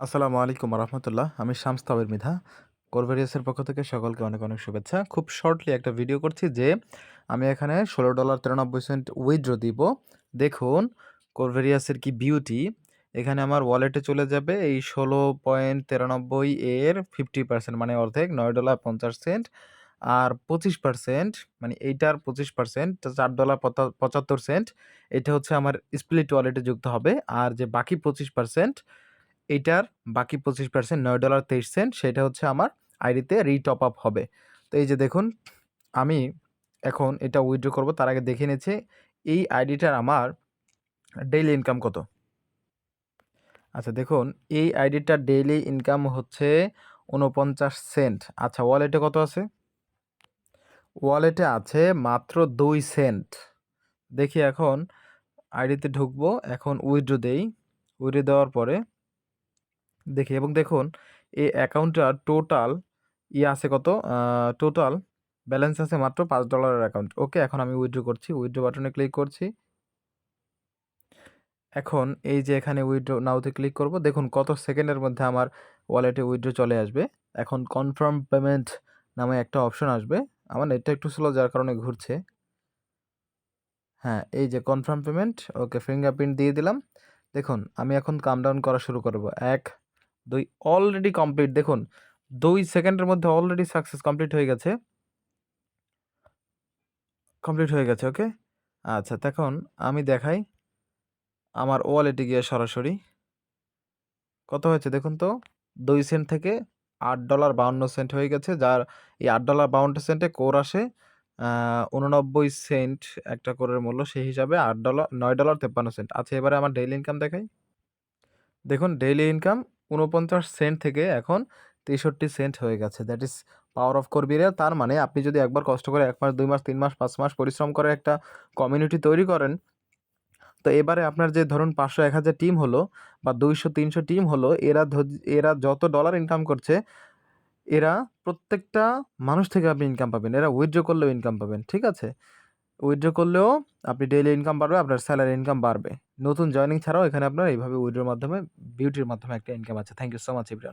আসসালামু আলাইকুম রহমতুল্লাহ। আমি শামস তাবির মৃধা। করভেরিয়াসের পক্ষ থেকে সকলকে অনেক অনেক শুভেচ্ছা। খুব শর্টলি একটা ভিডিও করছি যে আমি এখানে $16.93 উইথড্র দিব। দেখুন করভেরিয়াসের কি বিউটি। এখানে আমার ওয়ালেটে চলে যাবে এই 16.93 এর 50% মানে অর্ধেক $9.50। আর 25% মানে এইটার 25% $4.75 এটা হচ্ছে আমার স্প্লিট ওয়ালেটে যুক্ত হবে। আর যে বাকি 25% এইটার বাকি 25% $9.23 সেটা হচ্ছে আমার আইডিতে রিটপ আপ হবে। তো এই যে দেখুন আমি এখন এটা উইথড্র করব তার আগে দেখে নিচ্ছি এই আইডিটার আমার ডেইলি ইনকাম কত। আচ্ছা দেখুন এই আইডিটার ডেইলি ইনকাম হচ্ছে 49 সেন্ট। আচ্ছা ওয়ালেটে কত আছে? ওয়ালেটে আছে মাত্র 2 সেন্ট। দেখি এখন আইডিতে ঢুকবো, এখন উইথড্র দেই। উইথড্র দেওয়ার পরে দেখি এবং দেখুন এই অ্যাকাউন্টটার টোটাল আছে কত, টোটাল ব্যালেন্স আছে মাত্র $5 অ্যাকাউন্ট। ওকে, এখন আমি উইথড্র করছি, উইথড্র বাটনে ক্লিক করছি। এখন এই যে এখানে উইথড্র নাওতে ক্লিক করব, দেখুন কত সেকেন্ডের মধ্যে আমার ওয়ালেটে উইথড্র চলে আসবে। এখন কনফার্ম পেমেন্ট নামে একটা অপশন আসবে। আমার নেটটা একটু স্লো যার কারণে ঘুরছে। হ্যাঁ, এই যে কনফার্ম পেমেন্ট, ওকে ফিঙ্গারপ্রিন্ট দিয়ে দিলাম। দেখুন আমি এখন কাউন্টডাউন করা শুরু করব। 1, 2, অলরেডি কমপ্লিট। দেখুন 2 সেকেন্ডের মধ্যে অলরেডি সাকসেস কমপ্লিট হয়ে গেছে। ওকে। আচ্ছা দেখুন আমি দেখাই আমার ওয়ালেটে গিয়ে সরাসরি কত হয়েছে দেখুন তো। 2 সেন্ট থেকে $8.52 হয়ে গেছে, যার এই $8.52 কোর আসে 89 সেন্ট একটা কোরের মূল্য, সেই হিসাবে $9.53। আচ্ছা এবারে আমার ডেইলি ইনকাম দেখাই। দেখুন ডেইলি ইনকাম 49 সেন্ট থেকে এখন 63 সেন্ট হয়ে গেছে। দ্যাট ইজ পাওয়ার অফ করবিরা। তার মানে আপনি যদি একবার কষ্ট করে 1 মাস 2 মাস 3 মাস 5 মাস পরিশ্রম করে একটা কমিউনিটি তৈরি করেন, তো এবারে আপনার যে ধরুন 500-1000 টিম হলো বা 200-300 টিম হলো, এরা যত ডলার ইনকাম করছে, এরা প্রত্যেকটা মানুষ থেকে আপনি ইনকাম পাবেন। এরা উইথড্র করলেও ইনকাম পাবেন, ঠিক আছে? উইথড্র করলেও আপনি ডেইলি ইনকাম বাড়বে, আপনার স্যালারি ইনকাম বাড়বে। নতুন জয়েনিং ছাড়াও এখানে আপনার এইভাবে উইথড্রর মাধ্যমে, বিউটির মাধ্যমে একটা ইনকাম আছে। Thank you so much everyone.